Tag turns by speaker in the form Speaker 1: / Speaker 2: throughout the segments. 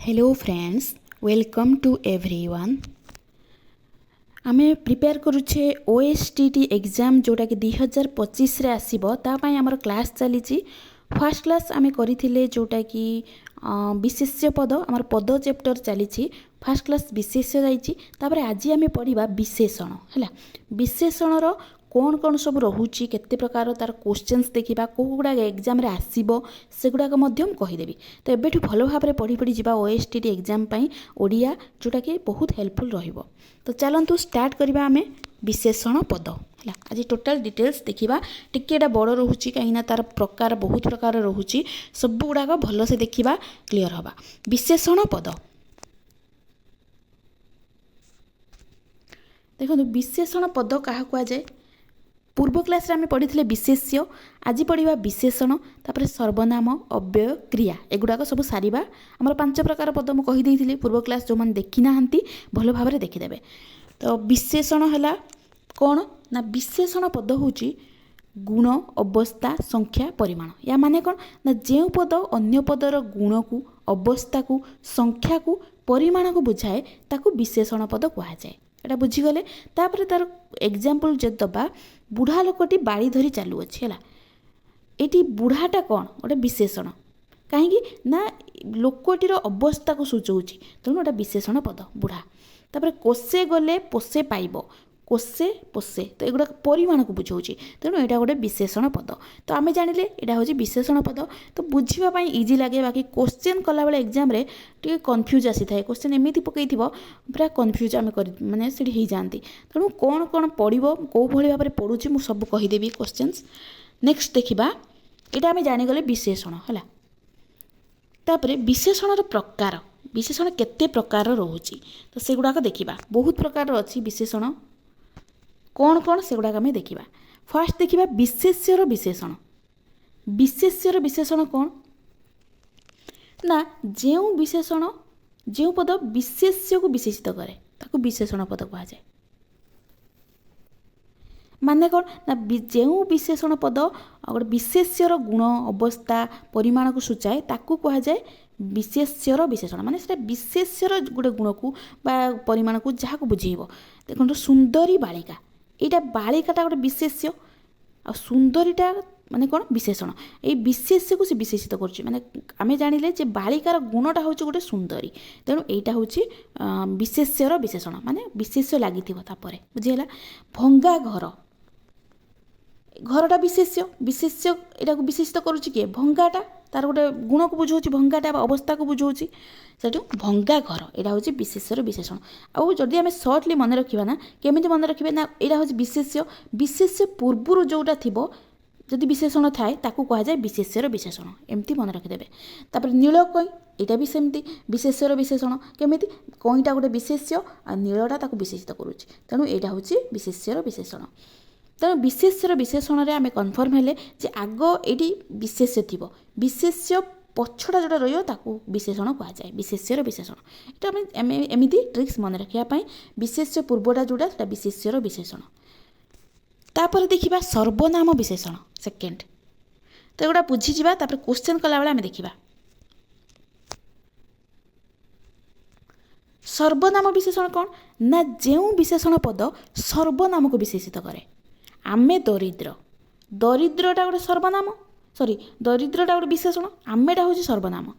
Speaker 1: Hello friends welcome to everyone आमे prepare करुचे OSTT exam जोटा कि 2025 रे आसीबो ता पई हमर क्लास चली फर्स्ट क्लास आमे करिथिले जोटा कि विशेष्य पद हमर पद चैप्टर चली फर्स्ट क्लास विशेष्य जाइछि तापर आज आमे पढिबा विशेषण हैला विशेषण रो कौन कौन सब रोचे केते प्रकार तार क्वेश्चंस देखा कौ गुड़ा एग्जाम रे आसीबो से गुड़ाक कहीदेवी तो एबेठु भल भाव में पढ़ी पढ़ी जा ओएसटीटी एग्जाम पाई ओडिया जोटा कि बहुत हेल्पफुल रहिबो। तो चलतु स्टार्ट करबा आमे विशेषण पद है आज टोटाल डिटेल्स देखा टिकेटा बड़ रोचे कहीं तार प्रकार बहुत प्रकार रोचे सब गुड़ाक भल से देखा क्लीयर हवा विशेषण पद देखो विशेषण पद क्या कहुए पूर्व क्लास रे आमे पढ़ी विशेष्य आज पढ़ा विशेषण तापर सर्वनाम अव्यय क्रिया एगुड़ाक सब सारिबा आमर 5 प्रकार पद मुझे कहीदेली पूर्व क्लास जो मैंने देखी ना भल भाव में देखीदे। तो विशेषण है कौन ना विशेषण पद हूँ गुण अवस्था संख्या परिमाण या माने कौन ना जो पद अन्य पदर गुण को अवस्था को संख्या को परिमाण को बुझाए ताकू विशेषण पद कहुए एटा बुझीगले। तापर तार एग्जाम्पल जो दबा बुढ़ा लोकटी बाड़ी धरी चालू अच्छे है ये बुढ़ाटा कौन गोटे विशेषण कहीं ना लोकटीर अवस्था को सूचौची तेणु गोटे विशेषण पद बुढ़ा। तापर कोसे गले पोसे पाइब कोसे पोसे तो एगुड़ा परिमाण को बुझाऊँगी तेणु यहाँ गोटे विशेषण पद। तो आम जानिले यहाँ हूँ विशेषण पद तो बुझापी इजी लगे बाकी क्वेश्चन कला बेले एग्जाम रे टे कन्फ्यूज आसी था क्वेश्चन एमती पकई पूरा कन्फ्यूज आम कर माने से हो जाती तेणु कौन कौन पड़ो कौ भाई भाव में पढ़ुची मुझे सब कहीदेवी क्वेश्चंस। नेक्स्ट देखा यहाँ आम जानीगले विशेषण है तापर विशेषण प्रकार विशेषण केते प्रकार रोचे तो सेगुड़ाक देखा बहुत प्रकार अच्छी विशेषण कौन कौन से गुड़ाक आम देखा। फास्ट देखा विशेष्यर विशेषण विशेष्यर विशेषण कौन ना जो विशेषण जो पद विशेष्य को विशेषित करे ताकू विशेषण पद कहुए माने कौन ना जो विशेषण पद गोटे विशेष्यर गुण अवस्था परिमाण को सूचाए ताकू कहुए विशेष्यर विशेषण माने से विशेष्यर गोटे गुण को परिमाण को जहाँ को बुझेब देखो सुंदरी बालिका यहाँ बालिकाटा गोटे विशेष्य आ सुंदरीटा माने कौन विशेषण ये विशेष्य को से विशेषित कर माने आम जानिले जे बालिकार गुणटा हूँ गोटे सुंदरी तेणु यहाँ हूँ विशेष्यर विशेषण माने विशेष्य लगी बुझीगला। भंगा घर घरटा विशेष्य विशेष्य यहाँ विशेषित करुच्ची किए भंगाटा तार गोटे गुण को बुझाऊँ भंगाटा अवस्था को बुझाऊँ से भंगा घर यहाँ हूँ विशेष्यर विशेषण आउ जदि आम सर्टली मन रखा ना केमी मन रखिए ना यहाँ हूँ विशेष्य विशेष्य पूर्वर जोटा थी जदि विशेषण थाए ताकू कहुए विशेष्यर विशेषण एमती मन रखिदेवे। तापर नील कई यहाँ भी सेमती विशेष्यर विशेषण केमी कईटा गोटे विशेष्य आ नीलटा ताकू विशेषित करुच्ची तेणु यहाँ हूँ विशेष्यर विशेषण। तेणु विशेष्यर विशेषण आम कन्फर्म हेले जे आग ये विशेष्य थी विशेष्य पछड़ा जोटा रही विशेषण कहुए विशेष्यर विशेषण यहाँ एमती ट्रिक्स मन रखापी विशेष्य पूर्वटा जोटा विशेष्यर विशेषण। तापर देखा सर्वनाम विशेषण सेकेंड तो एगुड़ा बुझीजा क्वेश्चन कला बेले आम देखा सर्वनाम विशेषण कौन ना जो विशेषण पद सर्वनाम को विशेषित करे आमे दरिद्र दरिद्रटा गोटे सर्वनाम सॉरी दरिद्रटा गोटे विशेषण आमेटा हूँ सर्वनाम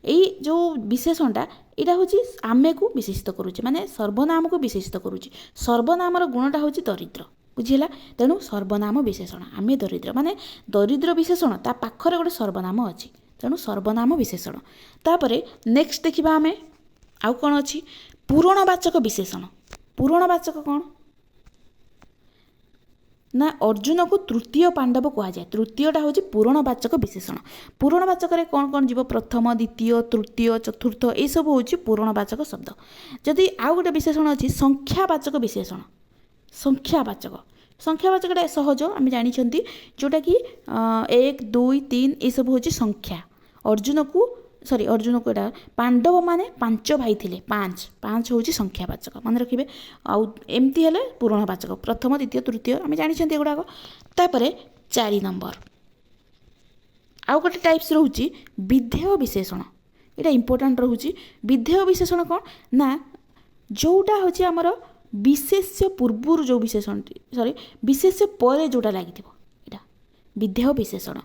Speaker 1: यही जो विशेषणटा यहाँ हूँ आमे को विशेषित करुच्चे माने सर्वनाम को विशेषित करुच्चे सर्वनामर गुणटा हूँ दरिद्र बुझीला तेणु सर्वनाम विशेषण आमे दरिद्र माने दरिद्र विशेषण ता पाखरे गोटे सर्वनाम अच्छी तेणु सर्वनाम विशेषण। तापर नेक्स्ट देखा आमे आउ कौन अच्छी पूरणवाचक विशेषण पूरणवाचक कौन ना अर्जुन को तृतीय पांडव कहुए तृतीयटा हूँ पूरणवाचक विशेषण पूरणवाचक कौन कौन जीव प्रथम द्वितीय तृतीय चतुर्थ ये सब हूँ पूरणवाचक शब्द। जदि आउ गोटे विशेषण अच्छी संख्यावाचक विशेषण संख्यावाचक सहज आम जानी जोटा कि 1 2 3 ये सब हूँ संख्या अर्जुन को एटा पांडव माने 5 भाई थे 5 हूँ संख्यावाचक मन रखिए आउ एमती हेले पूरणवाचक प्रथम द्वितीय तृतीय आम जानी गुड़ाक। तापर 4 नंबर आउ गोटे टाइप्स रोचे विधेय विशेषण এটা ইମ୍ପୋର୍ଟାଣ୍ଟ ରହୁଛି। ବିଧେୟ ବିଶେଷଣ କ'ଣ ନା ଯେଉଁଟା ହେଉଛି ଆମର ବିଶେଷ୍ୟ ପୂର୍ବରୁ ଯେଉଁ ବିଶେଷଣଟି ବିଶେଷ୍ୟ ପରେ ଯେଉଁଟା ଲାଗିଥିବ ଏଇଟା ବିଧେୟ ବିଶେଷଣ।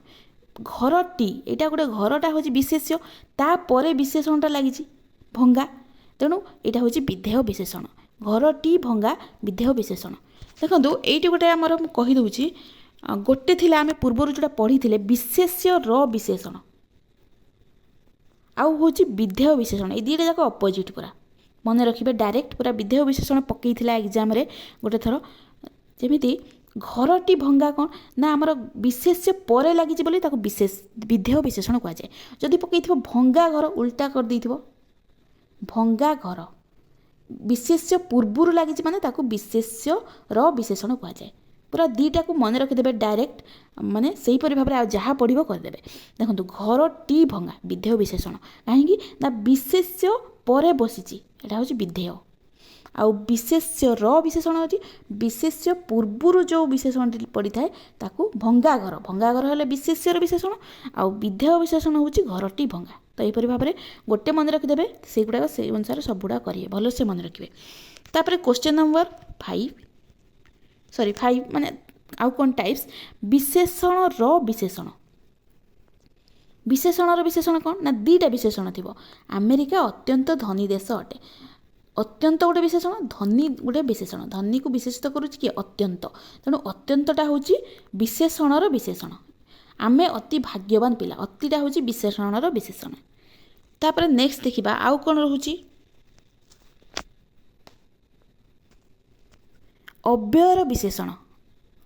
Speaker 1: ଘରଟି ଏଇଟା ଗୋଟେ ଘରଟା ହେଉଛି ବିଶେଷ୍ୟ, ତାପରେ ବିଶେଷଣଟା ଲାଗିଛି ଭଙ୍ଗା, ତେଣୁ ଏଇଟା ହେଉଛି ବିଧେୟ ବିଶେଷଣ। ଘରଟି ଭଙ୍ଗା ବିଧେୟ ବିଶେଷଣ। ଦେଖନ୍ତୁ ଏଇଠି ଗୋଟେ ଆମର ମୁଁ କହିଦେଉଛି, ଗୋଟେ ଥିଲା ଆମେ ପୂର୍ବରୁ ଯେଉଁଟା ପଢ଼ିଥିଲେ ବିଶେଷ୍ୟର ବିଶେଷଣ, ଆଉ ହେଉଛି ବିଧେୟ ବିଶେଷଣ। ଏଇ ଦୁଇଟା ଯାକ ଅପୋଜିଟ୍ ପୁରା ମନେ ରଖିବେ। ଡାଇରେକ୍ଟ ପୁରା ବିଧେୟ ବିଶେଷଣ ପକାଇଥିଲା ଏକ୍ଜାମ୍ରେ ଗୋଟେ ଥର। ଯେମିତି ଘରଟି ଭଙ୍ଗା କ'ଣ ନା ଆମର ବିଶେଷ୍ୟ ପରେ ଲାଗିଛି ବୋଲି ତାକୁ ବିଧେୟ ବିଶେଷଣ କୁହାଯାଏ। ଯଦି ପକାଇଥିବ ଭଙ୍ଗା ଘର, ଉଲ୍ଟା କରିଦେଇଥିବ ଭଙ୍ଗା ଘର, ବିଶେଷ୍ୟ ପୂର୍ବରୁ ଲାଗିଛି ମାନେ ତାକୁ ବିଶେଷ୍ୟର ବିଶେଷଣ କୁହାଯାଏ। ପୁରା ଦୁଇଟାକୁ ମନେ ରଖିଦେବେ ଡାଇରେକ୍ଟ, ମାନେ ସେହିପରି ଭାବରେ ଆଉ ଯାହା ପଢ଼ିବ କରିଦେବେ। ଦେଖନ୍ତୁ ଘରଟି ଭଙ୍ଗା ବିଧେୟ ବିଶେଷଣ, କାହିଁକି ନା ବିଶେଷ୍ୟ ପରେ ବସିଛି, ଏଇଟା ହେଉଛି ବିଧେୟ। ଆଉ ବିଶେଷ୍ୟର ବିଶେଷଣ ହେଉଛି ବିଶେଷ୍ୟ ପୂର୍ବରୁ ଯେଉଁ ବିଶେଷଣଟି ପଡ଼ିଥାଏ ତାକୁ ଭଙ୍ଗା ଘର, ଭଙ୍ଗା ଘର ହେଲେ ବିଶେଷ୍ୟର ବିଶେଷଣ, ଆଉ ବିଧେୟ ବିଶେଷଣ ହେଉଛି ଘରଟି ଭଙ୍ଗା। ତ ଏହିପରି ଭାବରେ ଗୋଟେ ମନେ ରଖିଦେବେ, ସେଇଗୁଡ଼ାକ ସେଇ ଅନୁସାରେ ସବୁଗୁଡ଼ାକ କରିବେ, ଭଲସେ ମନେ ରଖିବେ। ତାପରେ କ୍ୱେଶ୍ଚନ୍ ନମ୍ବର 5 ମାନେ ଆଉ କ'ଣ ଟାଇପ୍ସ ବିଶେଷଣର ବିଶେଷଣ। ବିଶେଷଣର ବିଶେଷଣ କ'ଣ ନା ଦୁଇଟା ବିଶେଷଣ ଥିବ। ଆମେରିକା ଅତ୍ୟନ୍ତ ଧନୀ ଦେଶ ଅଟେ। ଅତ୍ୟନ୍ତ ଗୋଟେ ବିଶେଷଣ, ଧନୀ ଗୋଟେ ବିଶେଷଣ। ଧନୀକୁ ବିଶେଷିତ କରୁଛି କି ଅତ୍ୟନ୍ତ, ତେଣୁ ଅତ୍ୟନ୍ତଟା ହେଉଛି ବିଶେଷଣର ବିଶେଷଣ। ଆମେ ଅତି ଭାଗ୍ୟବାନ ପିଲା, ଅତିଟା ହେଉଛି ବିଶେଷଣର ବିଶେଷଣ। ତାପରେ ନେକ୍ସଟ ଦେଖିବା ଆଉ କ'ଣ ରହୁଛି, ଅବ୍ୟୟର ବିଶେଷଣ।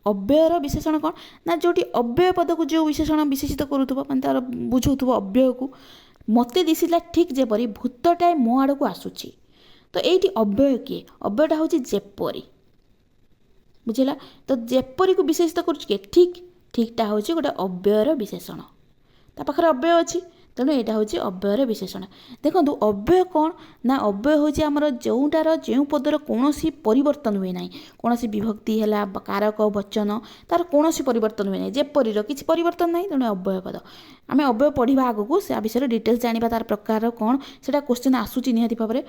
Speaker 1: ଅବ୍ୟୟର ବିଶେଷଣ କ'ଣ ନା ଯେଉଁଠି ଅବ୍ୟୟ ପଦକୁ ଯେଉଁ ବିଶେଷଣ ବିଶେଷିତ କରୁଥିବ, ମାନେ ତାର ବୁଝାଉଥିବ ଅବ୍ୟୟକୁ। ମୋତେ ଦିଶିଲା ଠିକ୍ ଯେପରି ଭୂତଟାଏ ମୋ ଆଡ଼କୁ ଆସୁଛି। ତ ଏଇଠି ଅବ୍ୟୟ କିଏ? ଅବ୍ୟୟଟା ହେଉଛି ଯେପରି, ବୁଝିଲା। ତ ଯେପରିକୁ ବିଶେଷିତ କରୁଛି କିଏ? ଠିକ୍ଟା ହେଉଛି ଗୋଟେ ଅବ୍ୟୟର ବିଶେଷଣ। ତା ପାଖରେ ଅବ୍ୟୟ ଅଛି, ତେଣୁ ଏଇଟା ହେଉଛି ଅବ୍ୟୟର ବିଶେଷଣ। ଦେଖନ୍ତୁ ଅବ୍ୟୟ କ'ଣ ନା ଅବ୍ୟୟ ହେଉଛି ଆମର ଯେଉଁ ପଦର କୌଣସି ପରିବର୍ତ୍ତନ ହୁଏ ନାହିଁ। କୌଣସି ବିଭକ୍ତି ହେଲା, କାରକ, ବଚନ, ତାର କୌଣସି ପରିବର୍ତ୍ତନ ହୁଏ ନାହିଁ। ଯେପରିର କିଛି ପରିବର୍ତ୍ତନ ନାହିଁ, ତେଣୁ ଅବ୍ୟୟ ପଦ। ଆମେ ଅବ୍ୟୟ ପଢ଼ିବା ଆଗକୁ ସେ ବିଷୟରେ ଡିଟେଲ୍ସ ଜାଣିବା, ତାର ପ୍ରକାର କ'ଣ ସେଇଟା କ୍ୱେଶ୍ଚନ୍ ଆସୁଛି ନିହାତି ଭାବରେ।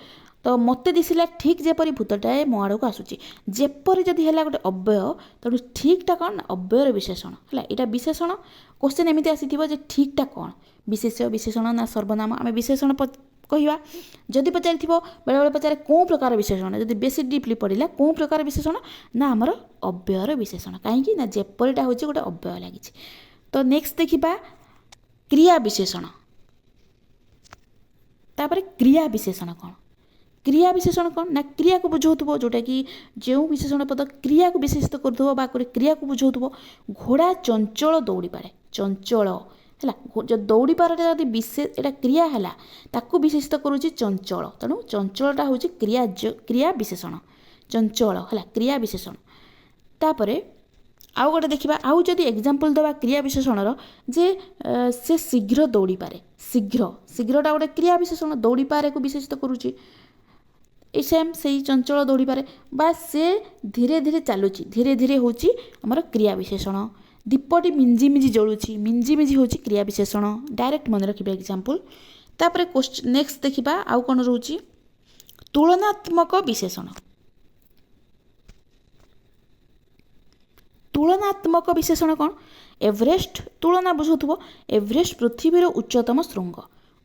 Speaker 1: ତ ମୋତେ ଦିଶିଲା ଠିକ୍ ଯେପରି ଭୂତଟାଏ ମୋ ଆଡ଼କୁ ଆସୁଛି। ଯେପରି ଯଦି ହେଲା ଗୋଟେ ଅବ୍ୟୟ, ତେଣୁ ଠିକ୍ଟା କ'ଣ ନା ଅବ୍ୟୟର ବିଶେଷଣ ହେଲା। ଏଇଟା ବିଶେଷଣ। କ୍ୱେଶ୍ଚନ୍ ଏମିତି ଆସିଥିବ ଯେ ଠିକ୍ଟା କ'ଣ, ବିଶେଷ୍ୟ, ବିଶେଷଣ ନା ସର୍ବନାମ। ଆମେ ବିଶେଷଣ କହିବା। ଯଦି ପଚାରିଥିବ, ବେଳେବେଳେ ପଚାରେ କେଉଁ ପ୍ରକାର ବିଶେଷଣ, ଯଦି ବେଶୀ ଡିପ୍ଲି ପଡ଼ିଲା କେଉଁ ପ୍ରକାର ବିଶେଷଣ ନା ଆମର ଅବ୍ୟୟର ବିଶେଷଣ। କାହିଁକି ନା ଯେପରିଟା ହେଉଛି ଗୋଟେ ଅବ୍ୟୟ ଲାଗିଛି। ତ ନେକ୍ସଟ ଦେଖିବା କ୍ରିୟା ବିଶେଷଣ। ତାପରେ କ୍ରିୟା ବିଶେଷଣ କ'ଣ? କ୍ରିୟା ବିଶେଷଣ କ'ଣ ନା କ୍ରିୟାକୁ ବୁଝାଉଥିବ, ଯେଉଁଟାକି ଯେଉଁ ବିଶେଷଣ ପଦ କ୍ରିୟାକୁ ବିଶେଷିତ କରୁଥିବ ବା ଗୋଟେ କ୍ରିୟାକୁ ବୁଝାଉଥିବ। ଘୋଡ଼ା ଚଞ୍ଚଳ ଦୌଡ଼ିପାରେ, ଚଞ୍ଚଳ ହେଲା। ଦୌଡ଼ିପାରଟା ଯଦି ଏଇଟା କ୍ରିୟା ହେଲା, ତାକୁ ବିଶେଷିତ କରୁଛି ଚଞ୍ଚଳ, ତେଣୁ ଚଞ୍ଚଳଟା ହେଉଛି କ୍ରିୟା ବିଶେଷଣ। ଚଞ୍ଚଳ ହେଲା କ୍ରିୟା ବିଶେଷଣ। ତାପରେ ଆଉ ଗୋଟେ ଦେଖିବା, ଆଉ ଯଦି ଏକ୍ଜାମ୍ପଲ୍ ଦେବା କ୍ରିୟା ବିଶେଷଣର, ଯେ ସେ ଶୀଘ୍ର ଦୌଡ଼ିପାରେ। ଶୀଘ୍ରଟା ଗୋଟେ କ୍ରିୟା ବିଶେଷଣ, ଦୌଡ଼ିପାରେକୁ ବିଶେଷିତ କରୁଛି। এই ସେମ୍ ସେଇ ଚଞ୍ଚଳ ଦୌଡ଼ିପାରେ। ବା ସେ ଧୀରେ ଧୀରେ ଚାଲୁଛି, ଧୀରେ ଧୀରେ ହେଉଛି ଆମର କ୍ରିୟା ବିଶେଷଣ। ଦୀପଟି ମିଞ୍ଜି ମିଞ୍ଜି ଜଳୁଛି, ମିଞ୍ଜି ମିଞ୍ଜି ହେଉଛି କ୍ରିୟା ବିଶେଷଣ। ଡାଇରେକ୍ଟ ମନେ ରଖିବେ ଏକ୍ଜାମ୍ପଲ୍। ତାପରେ ନେକ୍ସଟ ଦେଖିବା ଆଉ କ'ଣ ରହୁଛି, ତୁଳନାତ୍ମକ ବିଶେଷଣ। ତୁଳନାତ୍ମକ ବିଶେଷଣ କ'ଣ? ଏଭରେଷ୍ଟ ତୁଳନା ବୁଝାଉଥିବ। ଏଭରେଷ୍ଟ ପୃଥିବୀର ଉଚ୍ଚତମ ଶୃଙ୍ଗ,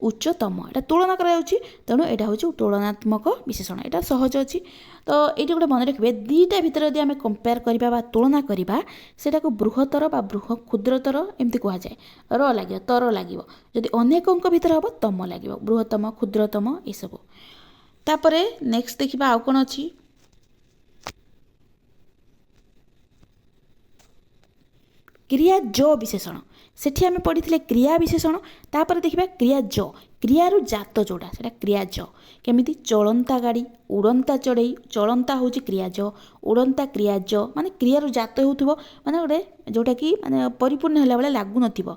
Speaker 1: ଉଚ୍ଚତମ, ଏଇଟା ତୁଳନା କରାଯାଉଛି, ତେଣୁ ଏଇଟା ହେଉଛି ତୁଳନାତ୍ମକ ବିଶେଷଣ। ଏଇଟା ସହଜ ଅଛି। ତ ଏଇଠି ଗୋଟେ ମନେ ରଖିବେ, ଦୁଇଟା ଭିତରେ ଯଦି ଆମେ କମ୍ପେୟାର କରିବା ବା ତୁଳନା କରିବା, ସେଇଟାକୁ ବୃହତ୍ତର ବା କ୍ଷୁଦ୍ରତର ଏମିତି କୁହାଯାଏ। ଲାଗିବ, ତର ଲାଗିବ। ଯଦି ଅନେକଙ୍କ ଭିତରେ ହେବ ତମ ଲାଗିବ, ବୃହତ୍ତମ, କ୍ଷୁଦ୍ରତମ ଏସବୁ। ତାପରେ ନେକ୍ସଟ ଦେଖିବା ଆଉ କ'ଣ ଅଛି, କ୍ରିୟାଜ ବିଶେଷଣ। ସେଠି ଆମେ ପଢ଼ିଥିଲେ କ୍ରିୟା ବିଶେଷଣ। ତାପରେ ଦେଖିବା କ୍ରିୟାଜ, କ୍ରିୟାରୁ ଜାତ ଯେଉଁଟା ସେଇଟା କ୍ରିୟାଜ। କେମିତି? ଚଳନ୍ତା ଗାଡ଼ି, ଉଡ଼ନ୍ତା ଚଢ଼େଇ। ଚଳନ୍ତା ହେଉଛି କ୍ରିୟାଜ, ଉଡ଼ନ୍ତା କ୍ରିୟାଜ। ମାନେ କ୍ରିୟାରୁ ଜାତ ହେଉଥିବ, ମାନେ ଗୋଟେ ଯେଉଁଟାକି ମାନେ ପରିପୂର୍ଣ୍ଣ ହେଲା ବେଳେ ଲାଗୁନଥିବ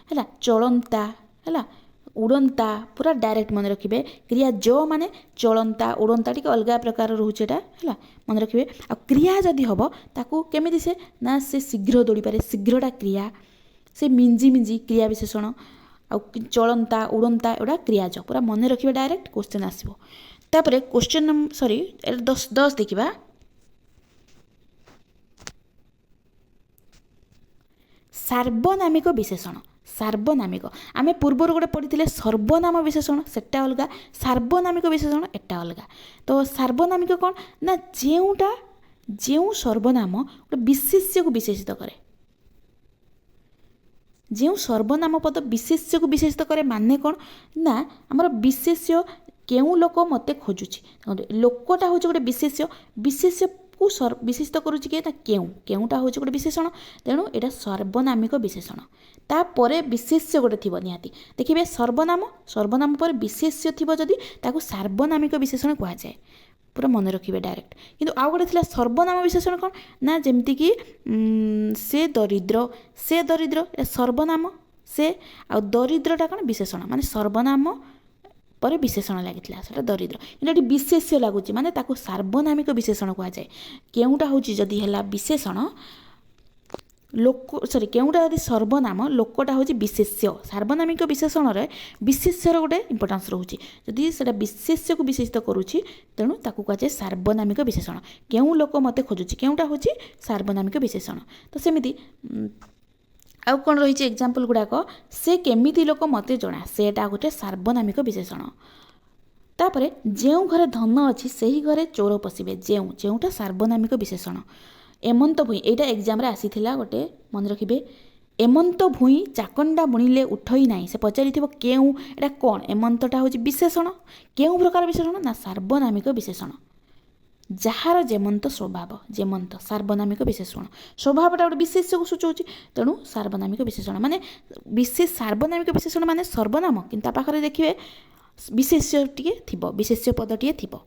Speaker 1: ହେଲା। ଚଳନ୍ତା ହେଲା, ଉଡ଼ନ୍ତା ପୁରା ଡାଇରେକ୍ଟ ମନେ ରଖିବେ। କ୍ରିୟାଜ ମାନେ ଚଳନ୍ତା, ଉଡ଼ନ୍ତା ଟିକେ ଅଲଗା ପ୍ରକାର ରହୁଛି ଏଇଟା ହେଲା, ମନେ ରଖିବେ। ଆଉ କ୍ରିୟା ଯଦି ହେବ ତାକୁ କେମିତି ସେ ନା ସେ ଶୀଘ୍ର ଦୌଡ଼ିପାରେ, ଶୀଘ୍ରଟା କ୍ରିୟା। ସେ ମିଞ୍ଜି ମିଞ୍ଜି କ୍ରିୟା ବିଶେଷଣ। चलंता उड़ंता एटा क्रियाज पूरा मन रखिए डायरेक्ट क्वेश्चन आसो। तापर क्वेश्चन नंबर सॉरी 10 देखिबा सार्वनामिक विशेषण। सार्वनामिक आम पूर्वर गोटे पढ़ी सर्वनाम विशेषण सेटा अलग सार्वनामिक विशेषण एटा अलग। तो सार्वनामिक कौन ना जेउटा जो सर्वनाम गोटे विशेष्य को विशेषित करे जो सर्वनाम पद विशेष्य को विशेषित करे माने कौन ना आमर विशेष्य केउ लोक मते खोजुची लोकटा हूँ गोटे विशेष्य विशेष्य को विशेषित करुच्ची किए केउटा हूँ गोटे विशेषण तेणु यहाँ सर्वनामिक विशेषण तापर विशेष्य गोटे थी निहाती देखिए सर्वनाम सर्वनाम पर विशेष्य थी जदि ताकू सार्वनामिक विशेषण कहुए पूरा मन रखिए डायरेक्ट। किंतु आउ गोटे थी सर्वनाम विशेषण कौन ना जमती कि से दरिद्र सर्वनाम से आ दरिद्रटा कौन विशेषण माने सर्वनाम पर विशेषण लगी दरिद्र कि विशेष्य लगुच माने ताकू सार्वनामिक विशेषण कहुए केउटा हूँ जदि है विशेषण लोक सॉरी केउटा यदि सर्वनाम लोकटा हूँ विशेष्य सार्वनामिक विशेषण विशेष्यर गोटे इंपोर्टान्स रोचे जदि से विशेष्य को विशेषित करुच्ची तेणु ताकू कहुए सार्वनामिक विशेषण केउ लोक मते खोजुची केउटा हूँ सार्वनामिक विशेषण। तो सेमिति आउ कौन रही एग्जाम्पल गुड़ाक से केमिति लोक मते जना सेटा गोटे सार्वनामिक विशेषण। तापर जो घरे धन अच्छी से ही घरे चोर पशिबे जोटा सार्वनामिक विशेषण। एमंत भूई एटा एग्जाम रे आसीथिला गोटे मन रखिबे एमंत भूई चाकंडा बुणिले उठई नाही से पचारिथिबो केउ एटा कोन एमंतटा होची विशेषण केउ प्रकार विशेषण ना सार्वनामिक विशेषण जार जेमंत स्वभाव जेमंत सार्वनामिक विशेषण स्वभावटा गोटे विशेष्य को सूचौची तेणु सार्वनामिक विशेषण माने विशेष सार्वनामिक विशेषण माने सर्वनाम किंतु पाखरे देखिए विशेष्य टिके थिबो विशेष्य पदटिए थिबो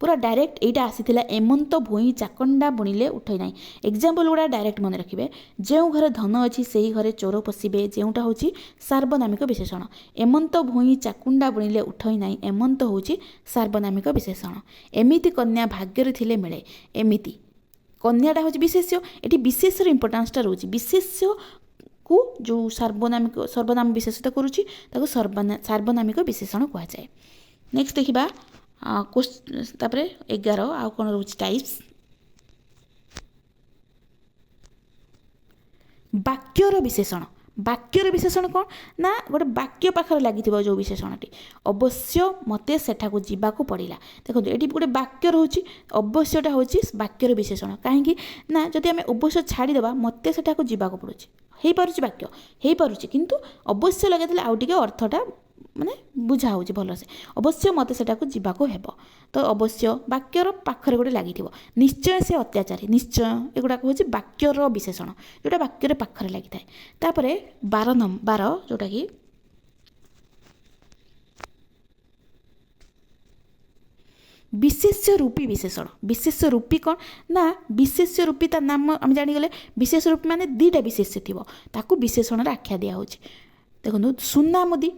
Speaker 1: पूरा डायरेक्ट एटा आसीथिला एमंत भूई चाकंडा बुणिले उठई नाही एग्जाम्पल गुड़ा डायरेक्ट मन रखिबे जो घरे धन अच्छी से ही घरे चोर पशिबे जोटा होची सार्वनामिक विशेषण एमंत भूई चाकुंडा बुणिले उठई नाही एमंत होची सार्वनामिक विशेषण। एमिति कन्या भाग्यर थिले मिले एमिति कन्याटा होची विशेष्य एटी विशेष्यर इंपोर्टान्सटा रोची विशेष्य को जो सार्वनामिक सर्वनाम विशेषित करुची ताको सार्वनामिक विशेषण कहा जाए। नेक्स्ट देखिबा तापर 11 आउ कौन रोच टाइप्स वाक्यर विशेषण। वाक्यर विशेषण कौन ना गोटे वाक्य पाखर लगी जो विशेषणटी अवश्य मते सेठा को जीवाकू पड़िला देखो ये गोटे वाक्य रोचे अवश्यटा हूँ वाक्यर विशेषण कहीं ना जदि आम अवश्य छाड़ीदेवा मते सेठा को जीवाकू पड़ुची हो पारुची वाक्य हो पारुची किंतु अवश्य लगे आउ टिके अर्थटा माने बुझा होची भलसे अवश्य मते सेटा को जीवाको हेबो तो अवश्य वाक्यर पाखरे गोटे लगी निश्चय से अत्याचारी निश्चय एगुड़ा हूँ वाक्यर विशेषण जोटा वाक्यर पाखरे लगी थाए। तापर 12 जोटा कि विशेष्य रूपी विशेषण। विशेष्य रूपी कौन ना विशेष्य रूपी ता नाम आम जानीगले विशेष रूपी माने दीटा विशेष्य थी ताकू विशेषण आख्या दिया होची देखो सुना मुदी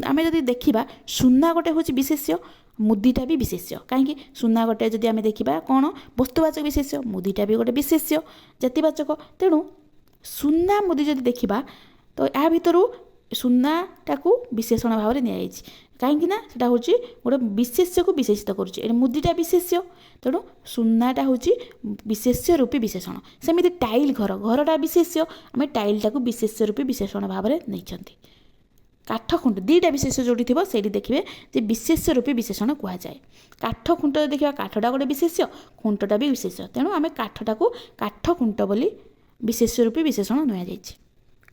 Speaker 1: आम जब देखा सुना गोटे हूँ विशेष्य मुदीटा भी विशेष्य कहीं सुना गोटे जदि आम देखा कौन वस्तुवाचक विशेष्य मुदीटा भी गोटे विशेष्य जातिवाचक तेणु सुना मुदी जदि देखा तो या भितर सुनाटा को विशेषण भाव में नि कहीं सेटा हूँ गोटे विशेष्य को विशेषित करुच्चे मुदीटा विशेष्य तेणु सुनाटा हूँ विशेष्य रूपी विशेषण। सेमती टाइल घर घरटा विशेष्य आम टाइलटा को विशेष्य रूपी विशेषण भाव में नहीं काठ खुंट दीटा विशेष जोड़ी थी से देखिए जे विशेष्य रूपी विशेषण कहुए काठ खुंट देखा काठटा गोटे विशेष्य खुंटटा भी विशेष्य तेणु आम काठटा को काठ खुंट बोली विशेष्य रूपी विशेषण नि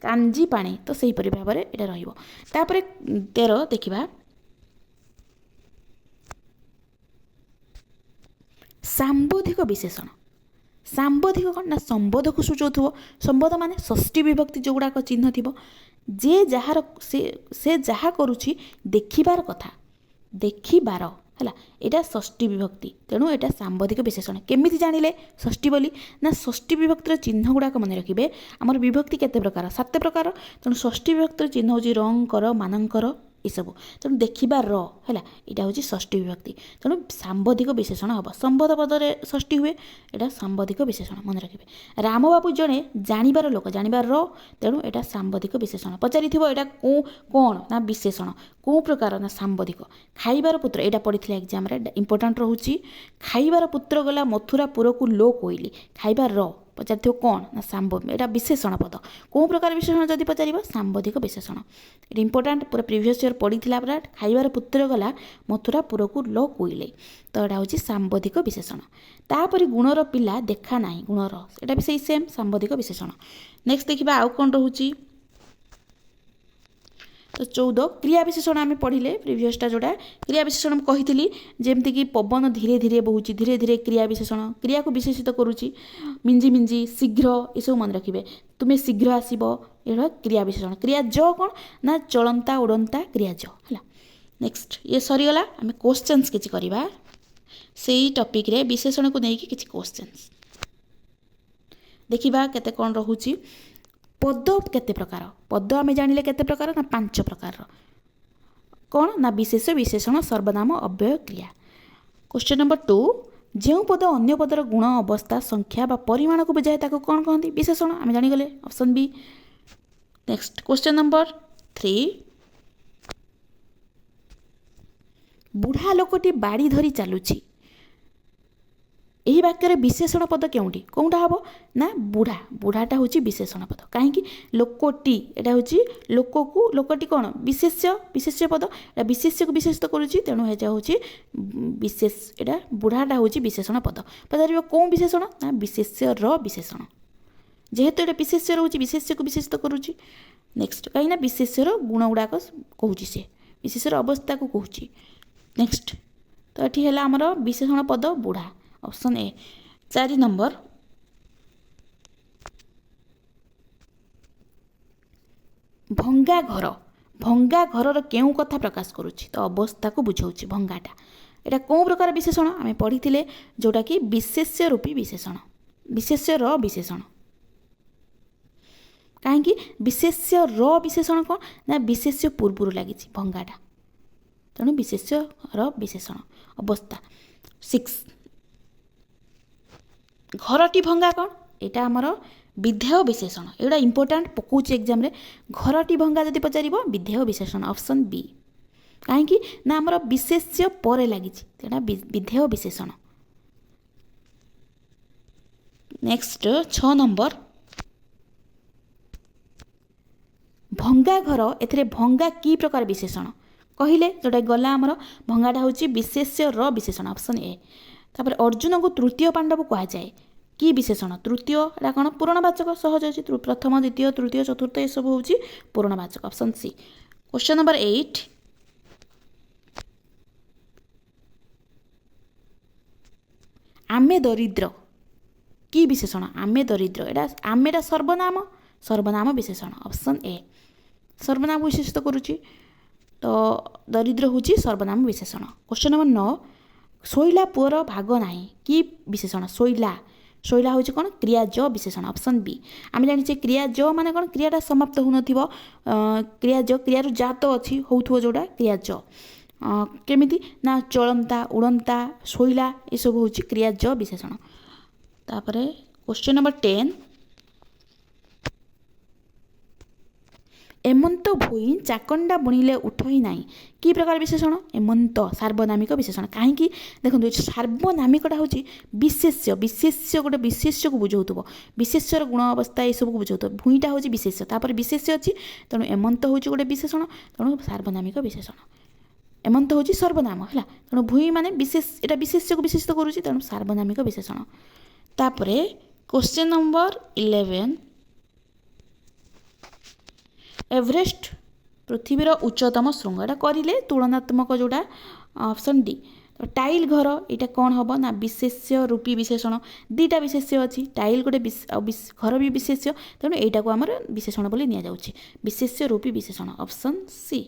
Speaker 1: कांजी पानी तो सही परि भाव में यहाँ रही। 13 देखा सांबोधिक विशेषण। सांबोधिक कौन ना संबोध को सूचौ संबोध माने षष्ठी विभक्ति जो गुड़ाक चिन्ह थी जे जार से जहा करुछि देखिबार कथा देखिबार है यहाँ षष्ठी विभक्ति तेणु यहाँ सांबोधिक विशेषण केमिति जानिले षष्ठी बोली ना षष्ठी विभक्तिर चिन्ह गुड़ाक मन रखिए आमर विभक्ति केते प्रकार 7 प्रकार तेणु षष्ठी विभक्तिर चिन्ह हूँ रंकर मानकर ଏସବୁ। ତେଣୁ ଦେଖିବା ର ହେଲା ଏଇଟା ହେଉଛି ଷଷ୍ଠୀ ବିଭକ୍ତି। ତେଣୁ ସାମ୍ବଧିକ ବିଶେଷଣ ହେବ। ସମ୍ବୋଧ ପଦରେ ଷଷ୍ଠୀ ହୁଏ, ଏଇଟା ସାମ୍ବଧିକ ବିଶେଷଣ ମନେ ରଖିବେ। ରାମବାବୁ ଜଣେ ଜାଣିବାର ଲୋକ, ଜାଣିବାର ର, ତେଣୁ ଏଇଟା ସାମ୍ବଧିକ ବିଶେଷଣ। ପଚାରିଥିବ ଏଇଟା କ'ଣ ନା ବିଶେଷଣ, କେଉଁ ପ୍ରକାର ନା ସାମ୍ବଧିକ। ଖାଇବାର ପୁତ୍ର ଏଇଟା ପଡ଼ିଥିଲା ଏକ୍ଜାମ୍ରେ, ଇମ୍ପୋର୍ଟାଣ୍ଟ ରହୁଛି। ଖାଇବାର ପୁତ୍ର ଗଲା ମଥୁରାପୁରକୁ ଲୋ କୋଇଲି, ଖାଇବା ର ପଚାରିଥିବ କ'ଣ ନା ଏଇଟା ବିଶେଷଣ ପଦ। କେଉଁ ପ୍ରକାର ବିଶେଷଣ ଯଦି ପଚାରିବ ସାମ୍ବଧିକ ବିଶେଷଣ। ଏଇଟା ଇମ୍ପୋର୍ଟାଣ୍ଟ, ପୁରା ପ୍ରିଭିୟସ୍ ଇୟର୍ ପଡ଼ିଥିଲା ପୁରା। ଖାଇବାର ପୁତ୍ର ଗଲା ମଥୁରାପୁରକୁ ଲୋ କୋଇଲି, ତ ଏଇଟା ହେଉଛି ସାମ୍ବଧିକ ବିଶେଷଣ। ତାପରେ ଗୁଣର ପିଲା ଦେଖା ନାହିଁ, ଗୁଣର ଏଇଟା ବି ସେଇ ସେମ୍ ସାମ୍ବଧିକ ବିଶେଷଣ। ନେକ୍ସଟ ଦେଖିବା ଆଉ କ'ଣ ରହୁଛି। ତ 14 କ୍ରିୟା ବିଶେଷଣ ଆମେ ପଢ଼ିଲେ ପ୍ରିଭିୟସ୍ଟା ଯେଉଁଟା କ୍ରିୟା ବିଶେଷଣ ମୁଁ କହିଥିଲି, ଯେମିତିକି ପବନ ଧୀରେ ଧୀରେ ବହୁଛି, ଧୀରେ ଧୀରେ କ୍ରିୟା ବିଶେଷଣ, କ୍ରିୟାକୁ ବିଶେଷିତ କରୁଛି। ମିଞ୍ଜି ମିଞ୍ଜି, ଶୀଘ୍ର, ଏସବୁ ମନେ ରଖିବେ। ତୁମେ ଶୀଘ୍ର ଆସିବ, ଏଇଟା କ୍ରିୟା ବିଶେଷଣ। କ୍ରିୟା ଜ କ'ଣ ନା ଚଳନ୍ତା ଉଡ଼ନ୍ତା କ୍ରିୟା ଜ ହେଲା। ନେକ୍ସଟ ଇଏ ସରିଗଲା, ଆମେ କ୍ୱେଶ୍ଚନ୍ସ କିଛି କରିବା ସେଇ ଟପିକ୍ରେ, ବିଶେଷଣକୁ ନେଇକି କିଛି କ୍ୱେଶ୍ଚନ୍ସ ଦେଖିବା କେତେ କ'ଣ ରହୁଛି। ପଦ କେତେ ପ୍ରକାର? ପଦ ଆମେ ଜାଣିଲେ କେତେ ପ୍ରକାର ନା 5 ପ୍ରକାରର। କ'ଣ ନା ବିଶେଷ, ବିଶେଷଣ, ସର୍ବନାମ, ଅବ୍ୟୟ, କ୍ରିୟା। କ୍ୱେଶ୍ଚନ୍ ନମ୍ବର 2, ଯେଉଁ ପଦ ଅନ୍ୟ ପଦର ଗୁଣ, ଅବସ୍ଥା, ସଂଖ୍ୟା ବା ପରିମାଣକୁ ବୁଝାଏ ତାକୁ କ'ଣ କହନ୍ତି? ବିଶେଷଣ। ଆମେ ଜାଣିଗଲେ option B. Next question number 3, ବୁଢ଼ା ଲୋକଟି ବାଡ଼ି ଧରି ଚାଲୁଛି, ଏହି ବାକ୍ୟରେ ବିଶେଷଣ ପଦ କେଉଁଠି? କେଉଁଟା ହେବ ନା ବୁଢ଼ା, ବୁଢ଼ାଟା ହେଉଛି ବିଶେଷଣ ପଦ। କାହିଁକି? ଲୋକଟି ଏଇଟା ହେଉଛି ଲୋକକୁ, ଲୋକଟି କ'ଣ ବିଶେଷ୍ୟ, ବିଶେଷ୍ୟ ପଦ, ଏଇଟା ବିଶେଷ୍ୟକୁ ବିଶେଷିତ କରୁଛି, ତେଣୁ ଏଇଟା ହେଉଛି ବିଶେଷ, ଏଇଟା ବୁଢ଼ାଟା ହେଉଛି ବିଶେଷଣ ପଦ। ପଚାରିବ କେଉଁ ବିଶେଷଣ ନା ବିଶେଷ୍ୟର ବିଶେଷଣ, ଯେହେତୁ ଏଇଟା ବିଶେଷ୍ୟ ରହୁଛି ବିଶେଷ୍ୟକୁ ବିଶେଷିତ କରୁଛି। ନେକ୍ସଟ କାହିଁକିନା ବିଶେଷ୍ୟର ଗୁଣ ଗୁଡ଼ାକ କହୁଛି, ସେ ବିଶେଷ୍ୟର ଅବସ୍ଥାକୁ କହୁଛି। ନେକ୍ସଟ ତ ଏଠି ହେଲା ଆମର ବିଶେଷଣ ପଦ ବୁଢ଼ା, ଅପସନ୍ ଏ। 4 ନମ୍ବର, ଭଙ୍ଗା ଘର, ଭଙ୍ଗା ଘରର କେଉଁ କଥା ପ୍ରକାଶ କରୁଛି? ତ ଅବସ୍ଥାକୁ ବୁଝାଉଛି ଭଙ୍ଗାଟା। ଏଇଟା କେଉଁ ପ୍ରକାର ବିଶେଷଣ? ଆମେ ପଢ଼ିଥିଲେ ଯେଉଁଟାକି ବିଶେଷ୍ୟ ରୂପୀ ବିଶେଷଣ, ବିଶେଷ୍ୟର ବିଶେଷଣ। କାହିଁକି? ବିଶେଷ୍ୟର ବିଶେଷଣ କ'ଣ ନା ବିଶେଷ୍ୟ ପୂର୍ବରୁ ଲାଗିଛି ଭଙ୍ଗାଟା, ତେଣୁ ବିଶେଷ୍ୟର ବିଶେଷଣ ଅବସ୍ଥା। 6, ଘରଟି ଭଙ୍ଗା କ'ଣ? ଏଇଟା ଆମର ବିଧେୟ ବିଶେଷଣ। ଏଗୁଡ଼ା ଇମ୍ପୋର୍ଟାଣ୍ଟ, ପକାଉଛି ଏକ୍ଜାମ୍ରେ। ଘରଟି ଭଙ୍ଗା ଯଦି ପଚାରିବ ବିଧେୟ ବିଶେଷଣ, ଅପସନ୍ ବି। କାହିଁକି ନା ଆମର ବିଶେଷ୍ୟ ପରେ ଲାଗିଛି, ତେଣୁ ବିଧେୟ ବିଶେଷଣ। ନେକ୍ସଟ 6 ନମ୍ବର, ଭଙ୍ଗା ଘର, ଏଥିରେ ଭଙ୍ଗା କି ପ୍ରକାର ବିଶେଷଣ କହିଲେ? ଯେଉଁଟା ଗଲା ଆମର ଭଙ୍ଗାଟା ହେଉଛି ବିଶେଷ୍ୟର ବିଶେଷଣ, ଅପସନ୍ ଏ। ତାପରେ ଅର୍ଜୁନକୁ ତୃତୀୟ ପାଣ୍ଡବ କୁହାଯାଏ, କି ବିଶେଷଣ? ତୃତୀୟ ଏଇଟା କ'ଣ ପୂରଣବାଚକ, ସହଜ ଅଛି। ପ୍ରଥମ, ଦ୍ୱିତୀୟ, ତୃତୀୟ, ଚତୁର୍ଥ ଏସବୁ ହେଉଛି ପୂରଣବାଚକ, ଅପସନ୍ ସି। କ୍ୱେଶ୍ଚନ୍ ନମ୍ବର 8, ଆମେ ଦରିଦ୍ର, କି ବିଶେଷଣ? ଆମେ ଦରିଦ୍ର, ଏଇଟା ଆମେଟା ସର୍ବନାମ, ସର୍ବନାମ ବିଶେଷଣ, ଅପସନ୍ ଏ। ସର୍ବନାମ ବିଶେଷିତ କରୁଛି, ତ ଦରିଦ୍ର ହେଉଛି ସର୍ବନାମ ବିଶେଷଣ। କ୍ୱେଶ୍ଚନ୍ ନମ୍ବର 9, ଶୋଇଲା ପୁଅର ଭାଗ ନାହିଁ, କି ବିଶେଷଣ? ଶୋଇଲା, ଶୋଇଲା ହେଉଛି କ'ଣ କ୍ରିୟାଜ ବିଶେଷଣ, ଅପସନ୍ ବି। ଆମେ ଜାଣିଛେ କ୍ରିୟାଜ ମାନେ କ'ଣ? କ୍ରିୟାଟା ସମାପ୍ତ ହେଉନଥିବ, କ୍ରିୟାଜ, କ୍ରିୟାରୁ ଜାତ ଅଛି, ହେଉଥିବ ଯେଉଁଟା କ୍ରିୟାଜ। କେମିତି ନା ଚଳନ୍ତା, ଉଡ଼ନ୍ତା, ଶୋଇଲା, ଏସବୁ ହେଉଛି କ୍ରିୟାଜ ବିଶେଷଣ। ତାପରେ କ୍ୱେଶ୍ଚନ୍ ନମ୍ବର 10, ଏମନ୍ତ ଭୋଇ ଚାକଣ୍ଡା ବୁଣିଲେ ଉଠଇ ନାହିଁ, କି ପ୍ରକାର ବିଶେଷଣ? ଏମନ୍ତ ସାର୍ବନାମିକ ବିଶେଷଣ। କାହିଁକି? ଦେଖନ୍ତୁ ଏଠି ସାର୍ବନାମିକଟା ହେଉଛି ବିଶେଷ୍ୟ, ବିଶେଷ୍ୟ ଗୋଟେ ବିଶେଷ୍ୟକୁ ବୁଝାଉଥିବ, ବିଶେଷ୍ୟର ଗୁଣ ଅବସ୍ଥା ଏସବୁକୁ ବୁଝାଉଥିବ। ଭୂଇଁଟା ହେଉଛି ବିଶେଷ୍ୟ, ତାପରେ ବିଶେଷ୍ୟ ଅଛି, ତେଣୁ ଏମନ୍ତ ହେଉଛି ଗୋଟେ ବିଶେଷଣ, ତେଣୁ ସାର୍ବନାମିକ ବିଶେଷଣ। ଏମନ୍ତ ହେଉଛି ସର୍ବନାମ ହେଲା, ତେଣୁ ଭୂଇଁ ମାନେ ବିଶେଷ, ଏଇଟା ବିଶେଷ୍ୟକୁ ବିଶେଷିତ କରୁଛି, ତେଣୁ ସାର୍ବନାମିକ ବିଶେଷଣ। ତାପରେ କ୍ୱେଶ୍ଚନ୍ ନମ୍ବର 11, ଏଭରେଷ୍ଟ ପୃଥିବୀର ଉଚ୍ଚତମ ଶୃଙ୍ଗ, ଏଇଟା କରିଲେ ତୁଳନାତ୍ମକ ଯେଉଁଟା, ଅପସନ୍ ଡି। ଟାଇଲ୍ ଘର, ଏଇଟା କ'ଣ ହେବ ନା ବିଶେଷ୍ୟ ରୂପୀ ବିଶେଷଣ। ଦୁଇଟା ବିଶେଷ୍ୟ ଅଛି, ଟାଇଲ୍ ଗୋଟେ ଘର ବି ବିଶେଷ୍ୟ, ତେଣୁ ଏଇଟାକୁ ଆମର ବିଶେଷଣ ବୋଲି ନିଆଯାଉଛି, ବିଶେଷ୍ୟ ରୂପୀ ବିଶେଷଣ, ଅପସନ୍ ସି।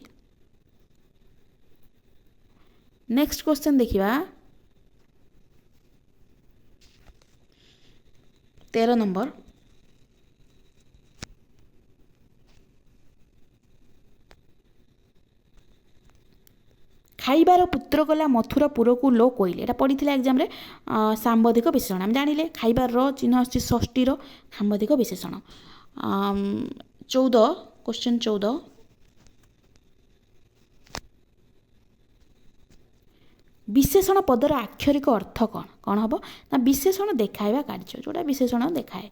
Speaker 1: ନେକ୍ସଟ କ୍ୱେଶ୍ଚନ୍ ଦେଖିବା 13 ନମ୍ବର, ଖାଇବାର ପୁତ୍ର ଗଲା ମଥୁରପୁରକୁ ଲୋ କୋଇଲେ ଏଇଟା ପଡ଼ିଥିଲା ଏକ୍ଜାମ୍ରେ ସାମ୍ବଧିକ ବିଶେଷଣ ଆମେ ଜାଣିଲେ ଖାଇବାର ଚିହ୍ନ ଆସୁଛି ଷଷ୍ଠୀର ସାମ୍ବଧିକ ବିଶେଷଣ 14 क्वेश्चन 14 विशेषण पदर आक्षरिक अर्थ कौन कौन हम ना विशेषण देखाइबा कार्य जोटा विशेषण देखाए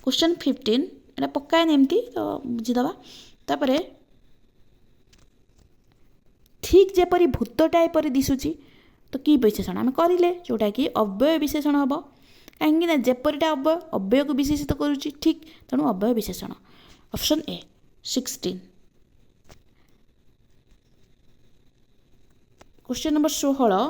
Speaker 1: क्वेश्चन 15 एटा पकाए एमती तो बुझीदबा तापरे ठीक जेपरी भूतटा एपरी दिशुची तो कि विशेषण आम करें जोटा कि अव्यय विशेषण हम कहीं जेपरीटा अव्यय अव्यय को विशेषित करुच्ची ठीक तेणु अव्यय विशेषण ऑप्शन ए 16 क्वेश्चन नंबर 16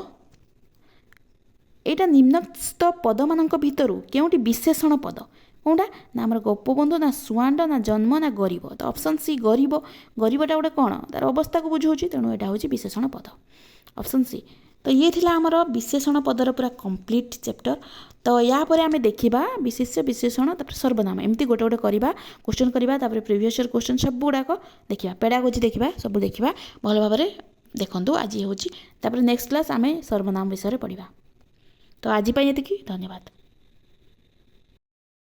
Speaker 1: यहाँ निम्नस्थ पद मान भितर केउटी विशेषण पद कौटा ना आम गोपबंधु ना सुआंड ना जन्म ना गरीब तो ऑप्शन सी गरीब गरीबटा गोटे कौन तार अवस्था को बुझाऊँ तेणु यहाँ हूँ विशेषण पद ऑप्शन सी तो ये थिला आमर विशेषण पदर पूरा कंप्लीट चैप्टर तो या परे आमे देखिबा विशेष्य विशेषण तापर सर्वनाम एमती गोटे गोटे करवा क्वेश्चन करवा तापर प्रीवियस ईयर क्वेश्चन सब गुड़ाक देखिबा पेडागोजी देखिबा सब देखिबा भल भाव देखंतु आज होची तापर नेक्स्ट क्लास आमे सर्वनाम विषय पढ़िबा तो आज एतिकी धन्यवाद।